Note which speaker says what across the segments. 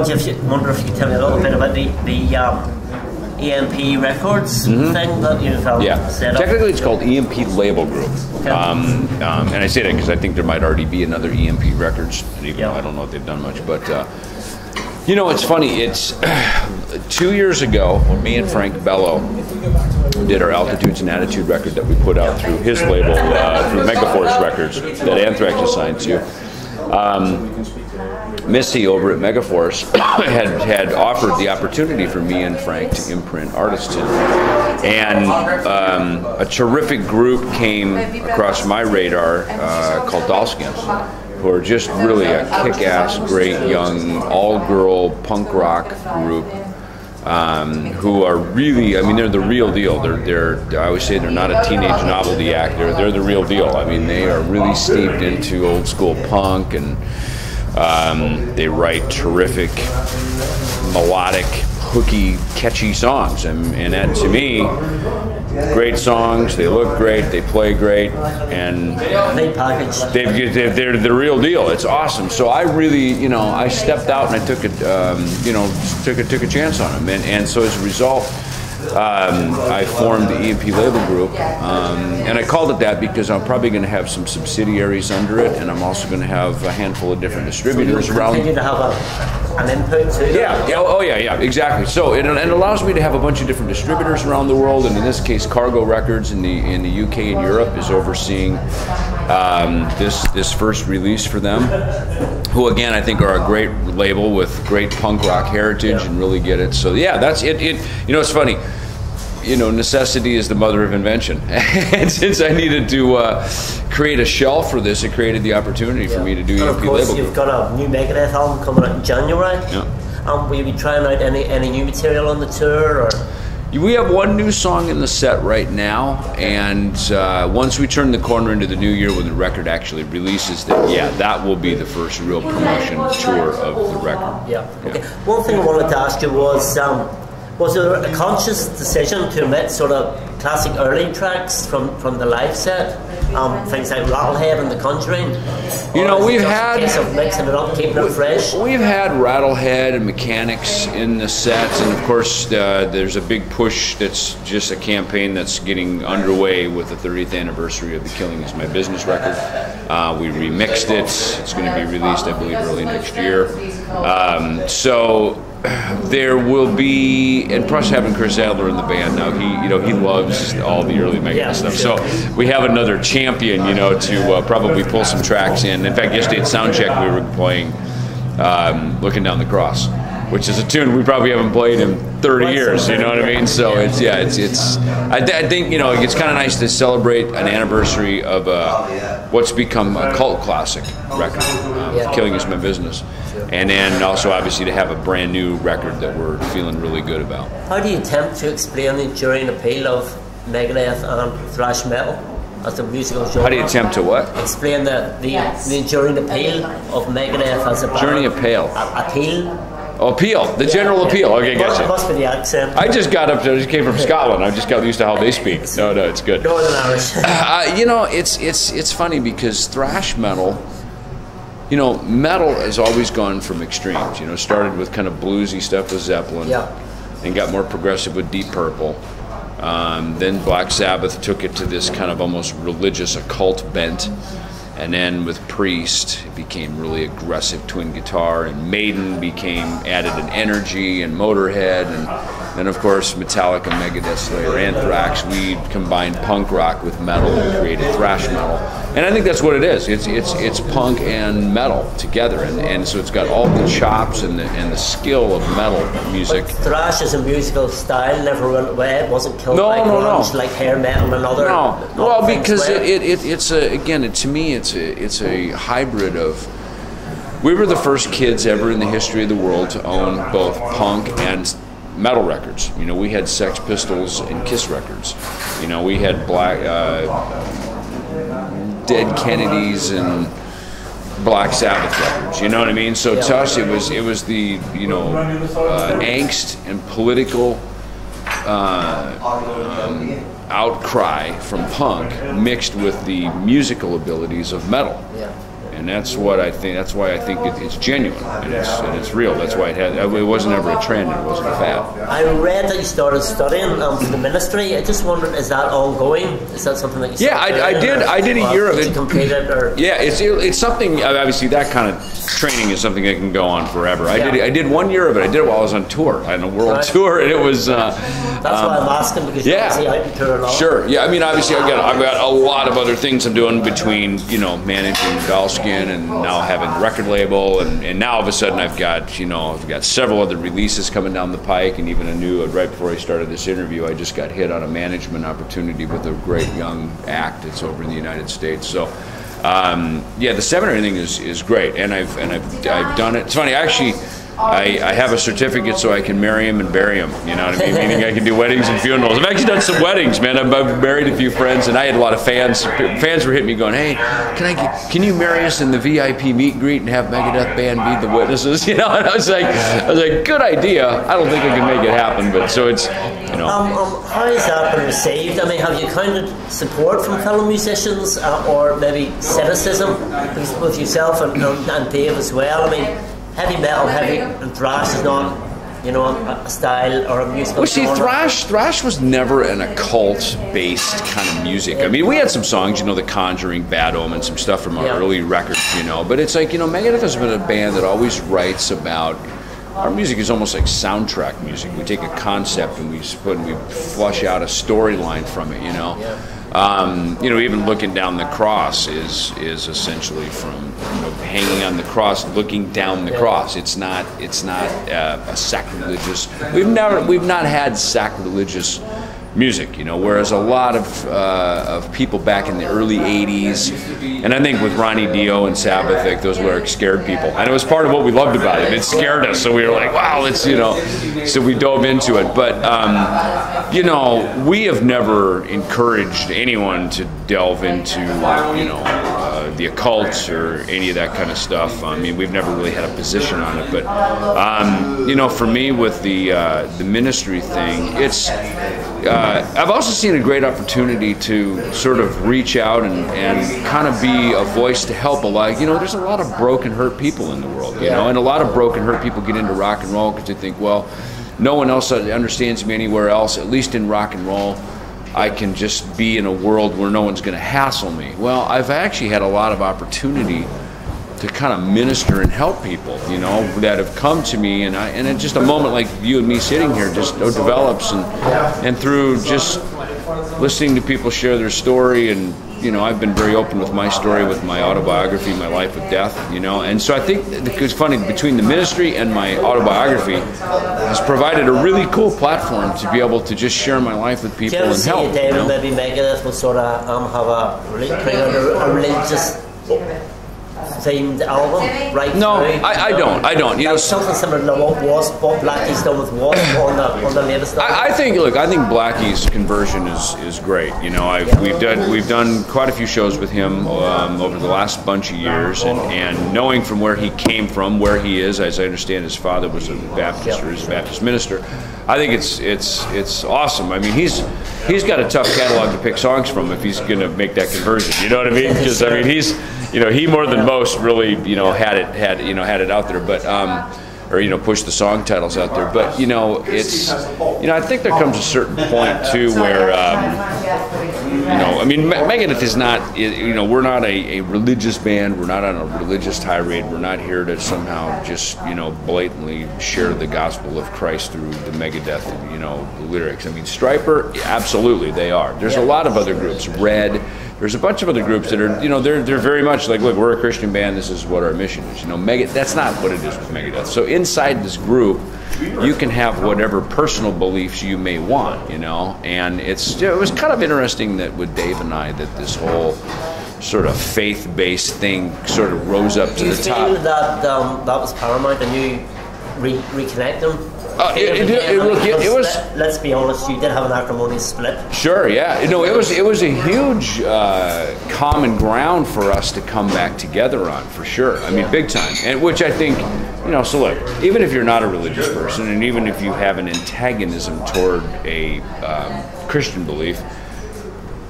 Speaker 1: wonder if you could tell me a little bit about the EMP Records thing that you've set up.
Speaker 2: Technically it's called EMP Label Group. Okay. And I say that because I think there might already be another EMP Records, even though I don't know if they've done much. But you know, it's funny. It's 2 years ago when me and Frank Bello did our Altitudes and Attitude record that we put out through his label, through Megaforce Records, that Anthrax is signed to. Missy over at Megaforce had offered the opportunity for me and Frank to imprint artists in. And a terrific group came across my radar called Dollskin, who are just really a kick-ass, great, young, all-girl punk rock group. Who are really, I mean, they're the real deal. They're I always say they're not a teenage novelty act. They're the real deal. I mean, they are really steeped into old school punk, and they write terrific, melodic, hooky, catchy songs. And that, to me, great songs. They look great. They play great, and they're the real deal. It's awesome. So I really, you know, I stepped out and I took took a chance on them, and so as a result, I formed the EMP Label Group, and I called it that because I'm probably going to have some subsidiaries under it, and I'm also going to have a handful of different distributors around.
Speaker 1: Continue to have an input too.
Speaker 2: Yeah, exactly. So it allows me to have a bunch of different distributors around the world, and in this case, Cargo Records in the UK and Europe is overseeing this first release for them, who again I think are a great label with great punk rock heritage and really get it. So yeah, that's it. You know, it's funny. You know, necessity is the mother of invention. And since I needed to create a shelf for this, it created the opportunity for me to do EMP Label Group.
Speaker 1: Of course, you've got a new Megadeth album coming out in January. Yeah. Will you be trying out any new material on the tour? Or?
Speaker 2: We have one new song in the set right now, and once we turn the corner into the new year when the record actually releases, that will be the first real promotion tour of the record.
Speaker 1: Yeah. Okay. One thing I wanted to ask you was there a conscious decision to omit sort of classic early tracks from the live set? Things like Rattlehead and The Conjuring?
Speaker 2: You know, we've had...
Speaker 1: a case of mixing it up, keeping it fresh?
Speaker 2: We've had Rattlehead and Mechanics in the sets, and of course there's a big push that's just a campaign that's getting underway with the 30th anniversary of the Killing Is My Business record. We remixed it. It's going to be released, I believe, early next year. So there will be, and plus having Chris Adler in the band now, he loves all the early Megadeth stuff. So we have another champion, to probably pull some tracks in. In fact, yesterday at Soundcheck we were playing "Looking Down the Cross," which is a tune we probably haven't played in 30 years. You know what I mean? So I think it's kind of nice to celebrate an anniversary of what's become a cult classic record, "Killing Is My Business." And then also, obviously, to have a brand new record that we're feeling really good about.
Speaker 1: How do you attempt to explain the enduring appeal of Megadeth and thrash metal as the musical genre?
Speaker 2: How do you attempt to what?
Speaker 1: Explain the enduring appeal of Megadeth as a band.
Speaker 2: Enduring appeal?
Speaker 1: Appeal?
Speaker 2: Oh, appeal. The general appeal. Okay, gotcha.
Speaker 1: It must be the accent.
Speaker 2: I just came from Scotland. I just got used to how they speak. No, it's good.
Speaker 1: Northern Irish.
Speaker 2: It's funny because thrash metal... metal has always gone from extremes. Started with kind of bluesy stuff with Zeppelin, and got more progressive with Deep Purple. Then Black Sabbath took it to this kind of almost religious occult bent, and then with Priest, it became really aggressive twin guitar, and Maiden added an energy, and Motorhead, and then of course Metallica, Megadeth, Slayer, Anthrax. We combined punk rock with metal and created thrash metal. And I think that's what it is. It's punk and metal together, and so it's got all the chops and the skill of metal music.
Speaker 1: But thrash as a musical style never went away. It wasn't killed by grunge like hair metal and other.
Speaker 2: No, well, because to me it's a hybrid of. We were the first kids ever in the history of the world to own both punk and metal records. We had Sex Pistols and Kiss records. We had Dead Kennedys and Black Sabbath records. You know what I mean? So to us, it was the angst and political outcry from punk mixed with the musical abilities of metal. and that's what I think. That's why I think it's genuine and it's real. That's why it wasn't ever a trend. It wasn't a fad.
Speaker 1: I read that you started studying for the ministry. I just wondered, is that ongoing? Is that something that you?
Speaker 2: Yeah, I did a year of it.
Speaker 1: Completed, or?
Speaker 2: Yeah, it's something. Obviously, that kind of training is something that can go on forever. I did 1 year of it. I did it while I was on tour, on a world tour, and it was.
Speaker 1: That's why I'm asking, because you're obviously out on tour a lot.
Speaker 2: Sure. Yeah. I mean, obviously, I've got a lot of other things I'm doing between managing Dollskin and now having a record label, and now all of a sudden I've got several other releases coming down the pike, and even a new. Right before I started this interview, I just got hit on a management opportunity with a great young act that's over in the United States. So. The seminary thing is great, and I've done it. It's funny, actually. I have a certificate so I can marry him and bury him. You know what I mean? Meaning I can do weddings and funerals. I've actually done some weddings, man. I've married a few friends, and I had a lot of fans. Fans were hitting me going, "Hey, can you marry us in the VIP meet and greet and have Megadeth band be the witnesses?" And I was like, good idea. I don't think I can make it happen, but so it's.
Speaker 1: How has that been received? I mean, have you encountered support from fellow musicians, or maybe cynicism with yourself and Dave as well? I mean. Heavy metal, and thrash is not, a style or a musical.
Speaker 2: Well, see, thrash was never an occult-based kind of music. I mean, we had some songs, The Conjuring, Bad Omen, some stuff from our early records, But it's like, Megadeth has been a band that always writes about. Our music is almost like soundtrack music. We take a concept and we flush out a storyline from it, even looking down the cross is essentially from hanging on the cross, looking down the cross. It's not a sacrilegious. We've not had sacrilegious music, whereas a lot of people back in the early '80s, and I think with Ronnie Dio and Sabbath, like, those lyrics scared people, and it was part of what we loved about it. It scared us, so we were like, wow, let's so we dove into it. But we have never encouraged anyone to delve into the occult or any of that kind of stuff. I mean, we've never really had a position on it, but for me with the ministry thing, it's. I've also seen a great opportunity to sort of reach out and kind of be a voice to help a lot. There's a lot of broken, hurt people in the world, and a lot of broken, hurt people get into rock and roll because they think, well, no one else understands me anywhere else, at least in rock and roll. I can just be in a world where no one's going to hassle me. Well, I've actually had a lot of opportunity to kind of minister and help people, that have come to me, and in just a moment like you and me sitting here just develops, and through just listening to people share their story, and I've been very open with my story, with my autobiography, My Life with Death, and so I think it's funny, between the ministry and my autobiography has provided a really cool platform to be able to just share my life with people and help.
Speaker 1: Do you ever see maybe Megadeth will sort of have a religious themed album right
Speaker 2: now? No,
Speaker 1: now?
Speaker 2: I don't.
Speaker 1: Something similar to what Blackie's done with Wasp on the latest album.
Speaker 2: I think Blackie's conversion is great. We've done quite a few shows with him over the last bunch of years, and knowing from where he came from, where he is, as I understand his father was a Baptist or is a Baptist minister. I think it's awesome. I mean, he's got a tough catalog to pick songs from if he's going to make that conversion. You know what I mean? Because I mean, he more than most really had it out there, but or pushed the song titles out there. But it's I think there comes a certain point too where I mean, Megadeth is not, we're not a religious band. We're not on a religious tirade. We're not here to somehow just, blatantly share the gospel of Christ through the Megadeth, the lyrics. I mean, Stryper, absolutely, they are. There's a lot of other groups, Red. There's a bunch of other groups that are, they're very much like, look, we're a Christian band. This is what our mission is. Megadeth. That's not what it is with Megadeth. So inside this group, you can have whatever personal beliefs you may want, and it was kind of interesting that with Dave and I, that this whole sort of faith-based thing sort of rose up to the top.
Speaker 1: Do you feel that that was paramount and you reconnect them?
Speaker 2: It was.
Speaker 1: Let's be honest. You did have an acrimonious split.
Speaker 2: Sure. Yeah. It was a huge common ground for us to come back together on, for sure. I mean, big time. And which I think, So look, even if you're not a religious person, and even if you have an antagonism toward a Christian belief,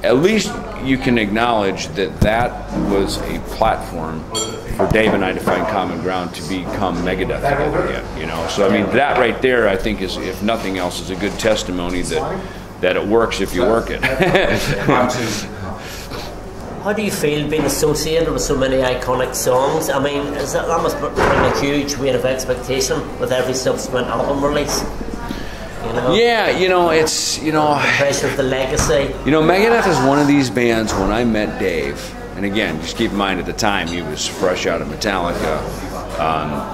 Speaker 2: at least you can acknowledge that that was a platform for Dave and I to find common ground to become Megadeth together again, you know. So I mean, that right there, I think, is, if nothing else, is a good testimony that it works if you work it.
Speaker 1: How do you feel being associated with so many iconic songs? I mean, is that must bring a huge weight of expectation with every subsequent album release? You know? Yeah,
Speaker 2: you know, it's, you know,
Speaker 1: the pressure of the legacy.
Speaker 2: You know, Megadeth is one of these bands. When I met Dave, and again, just keep in mind at the time he was fresh out of Metallica,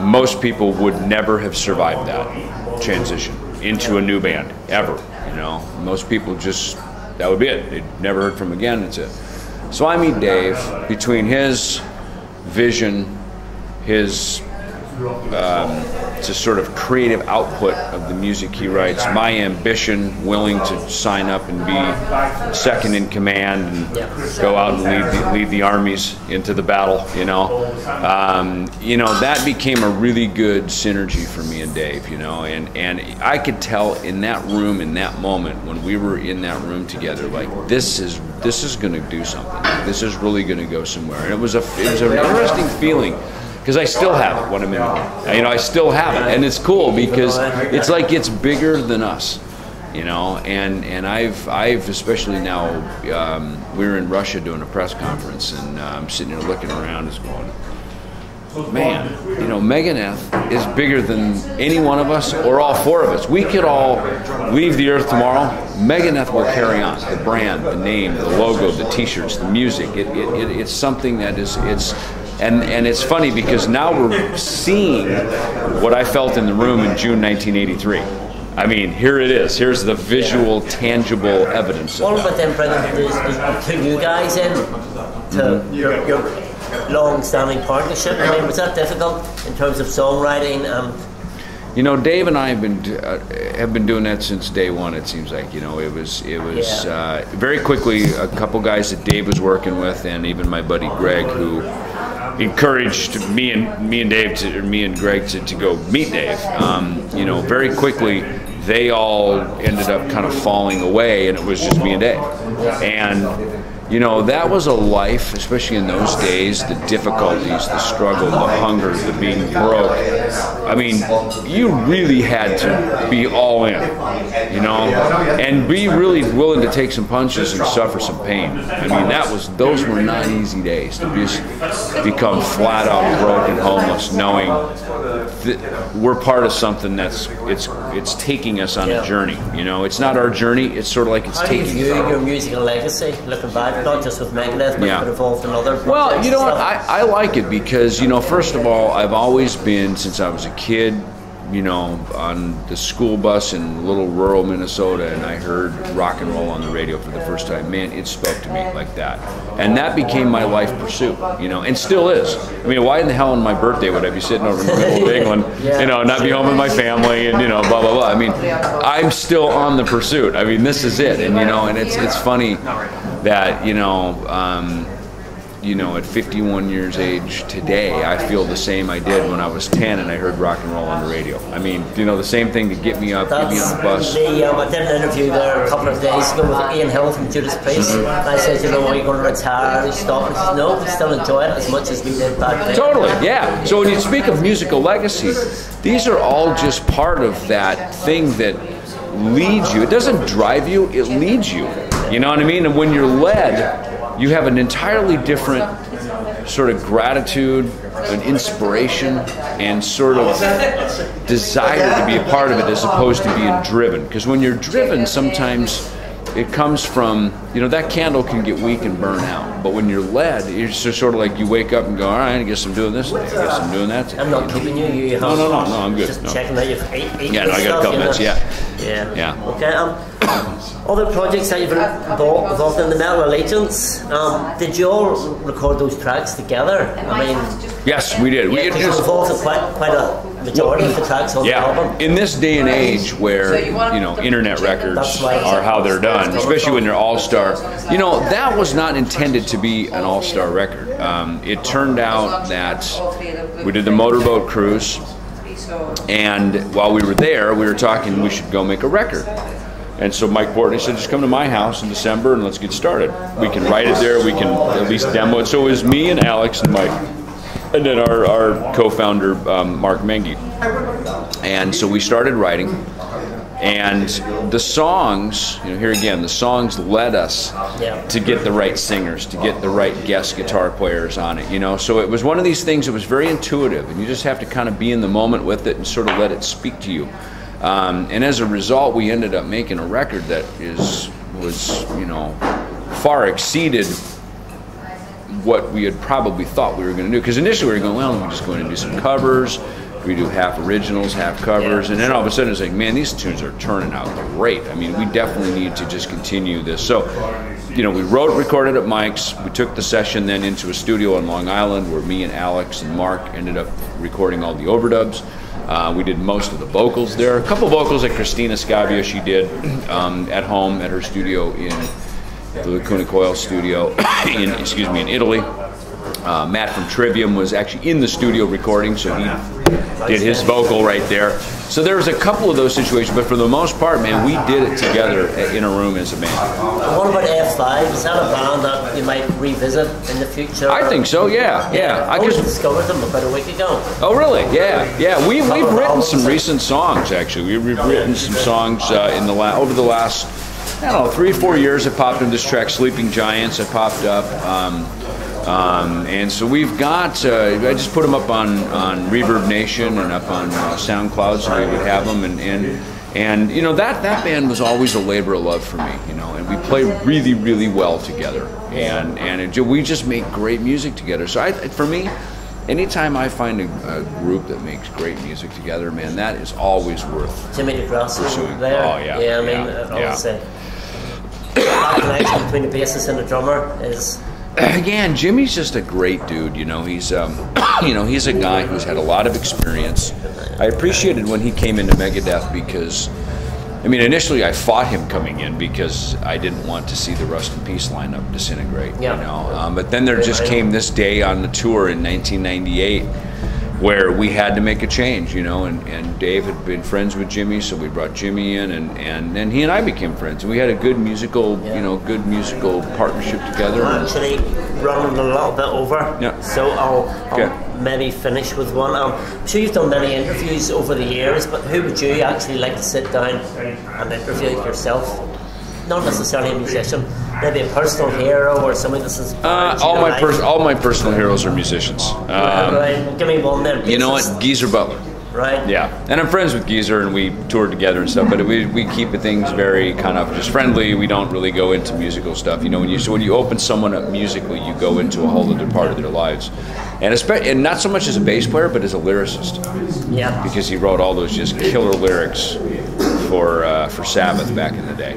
Speaker 2: most people would never have survived that transition into a new band, ever. You know, most people just, that would be it. They'd never heard from him again, that's it. So I meet Dave. Between his vision, his just sort of creative output of the music he writes, my ambition, willing to sign up and be second in command and go out and lead the armies into the battle, you know. You know, that became a really good synergy for me and Dave, you know, and I could tell in that room, in that moment, when we were in that room together, like, this is going to do something. This is really going to go somewhere. And it was an interesting feeling. Because I still have it when I'm in it. You know, I still have it, and it's cool because it's like it's bigger than us, you know. And I've especially now, we were in Russia doing a press conference, and I'm sitting here looking around, just going, man, you know, Megadeth is bigger than any one of us or all four of us. We could all leave the earth tomorrow. Megadeth will carry on. The brand, the name, the logo, the T-shirts, the music. It's something that is And it's funny because now we're seeing what I felt in the room in June 1983. I mean, here it is. Here's the visual, tangible evidence.
Speaker 1: What about them bringing the two new guys in to your long-standing partnership? I mean, was that difficult in terms of songwriting?
Speaker 2: You know, Dave and I have been doing that since day one. It seems like, you know, it was very quickly a couple guys that Dave was working with, and even my buddy Greg, who encouraged me and Greg to go meet Dave. You know, very quickly they all ended up kind of falling away, and it was just me and Dave. And you know, that was a life, especially in those days, the difficulties, the struggle, the hunger, the being broke. I mean, you really had to be all in, you know, and be really willing to take some punches and suffer some pain. I mean, those were not easy days to just become flat out broke and homeless, knowing that we're part of something that's it's taking us on a journey. You know, it's not our journey. It's sort of like it's taking.
Speaker 1: How do you view your musical legacy, looking back, not just with Megadeth, but involved in other projects?
Speaker 2: Well, you know what? I like it because, you know, first of all, I've always been, since I was a kid, you know, on the school bus in little rural Minnesota, and I heard rock and roll on the radio for the first time. Man, it spoke to me like that. And that became my life pursuit, you know, and still is. I mean, why in the hell on my birthday would I be sitting over in the middle of England, you know, not be home with my family and, you know, blah, blah, blah. I mean, I'm still on the pursuit. I mean, this is it. And, you know, and it's funny that, you know, at 51 years age today, I feel the same I did when I was 10 and I heard rock and roll on the radio. I mean, you know, the same thing to get me up, get me on the bus.
Speaker 1: I did an interview there a couple of days ago with Ian Hill from Judas Priest. And I said, you know, are you going to retire? He stopped and said, no, we still enjoy it as much as we did back then.
Speaker 2: Totally, yeah. So when you speak of musical legacy, these are all just part of that thing that leads you. It doesn't drive you, it leads you. You know what I mean? And when you're led, you have an entirely different sort of gratitude, an inspiration, and sort of desire to be a part of it as opposed to being driven. Because when you're driven, sometimes it comes from, you know, that candle can get weak and burn out. But when you're led, it's just sort of like you wake up and go, all right, I guess I'm doing this today. I guess I'm doing that today.
Speaker 1: I'm not keeping you.
Speaker 2: No, I'm good.
Speaker 1: Just checking that you've eaten.
Speaker 2: Yeah, no, I got a couple minutes,
Speaker 1: Yeah. Okay. Other projects that you've been involved in, the Metal Allegiance, did you all record those tracks together? I mean,
Speaker 2: yes, we did.
Speaker 1: Yeah, we involved in quite a majority of the tracks on the album.
Speaker 2: In this day and age where, you know, internet records are how they're done, especially when they're all-star, you know, that was not intended to be an all-star record. It turned out that we did the motorboat cruise, and while we were there, we were talking we should go make a record. And so Mike Portney said, just come to my house in December and let's get started. We can write it there, we can at least demo it. So it was me and Alex and Mike, and then our co-founder, Mark Mengi. And so we started writing. And the songs, here again, the songs led us to get the right singers, to get the right guest guitar players on it, So it was one of these things that was very intuitive, and you just have to kind of be in the moment with it and sort of let it speak to you. And as a result, we ended up making a record that was far exceeded what we had probably thought we were going to do. Because initially we were going, well, we're just going to do some covers. We do half originals, half covers, and then all of a sudden it's like, man, these tunes are turning out great. I mean, we definitely need to just continue this. So, we wrote, recorded at Mike's. We took the session then into a studio on Long Island where me and Alex and Mark ended up recording all the overdubs. We did most of the vocals there. A couple vocals that Christina Scavia, she did at home at her studio in the Lacuna Coil studio in Italy. Matt from Trivium was actually in the studio recording, so he did his vocal right there. So there was a couple of those situations, but for the most part, man, we did it together in a room as a band.
Speaker 1: What about F5? Is that a band that you might revisit in the future?
Speaker 2: I think so, yeah.
Speaker 1: I just discovered them about a week ago.
Speaker 2: Oh, really? Yeah. We've written some recent songs, actually. We've written some songs over the last, 3 or 4 years. It popped in this track, Sleeping Giants. It popped up. And so we've got, I just put them up on Reverb Nation and up on SoundCloud, so we would have them. And that band was always a labor of love for me, and we play really, really well together. And we just make great music together. So for me, anytime I find a group that makes great music together, man, that is always worth
Speaker 1: Jimmy DeGrasse
Speaker 2: pursuing.
Speaker 1: There.
Speaker 2: Oh, yeah.
Speaker 1: Yeah, I would say that connection between the bassist and the drummer is...
Speaker 2: Again, Jimmy's just a great dude. He's he's a guy who's had a lot of experience. I appreciated when he came into Megadeth because, initially I fought him coming in because I didn't want to see the Rust in Peace lineup disintegrate. But then there just came this day on the tour in 1998 where we had to make a change, and Dave had been friends with Jimmy, so we brought Jimmy in, and then he and I became friends, and we had a good musical, good musical partnership together.
Speaker 1: I'm actually running a little bit over, so I'll maybe finish with one. I'm sure you've done many interviews over the years, but who would you actually like to sit down and interview yourself? Not necessarily a musician, maybe a personal hero or somebody that's inspired you.
Speaker 2: All my personal heroes are musicians.
Speaker 1: Right. Give me one there.
Speaker 2: You know what? Geezer Butler.
Speaker 1: Right.
Speaker 2: Yeah, and I'm friends with Geezer, and we toured together and stuff. But we keep things very kind of just friendly. We don't really go into musical stuff. When you open someone up musically, you go into a whole other part of their lives, and not so much as a bass player, but as a lyricist.
Speaker 1: Yeah.
Speaker 2: Because he wrote all those just killer lyrics for Sabbath back in the day.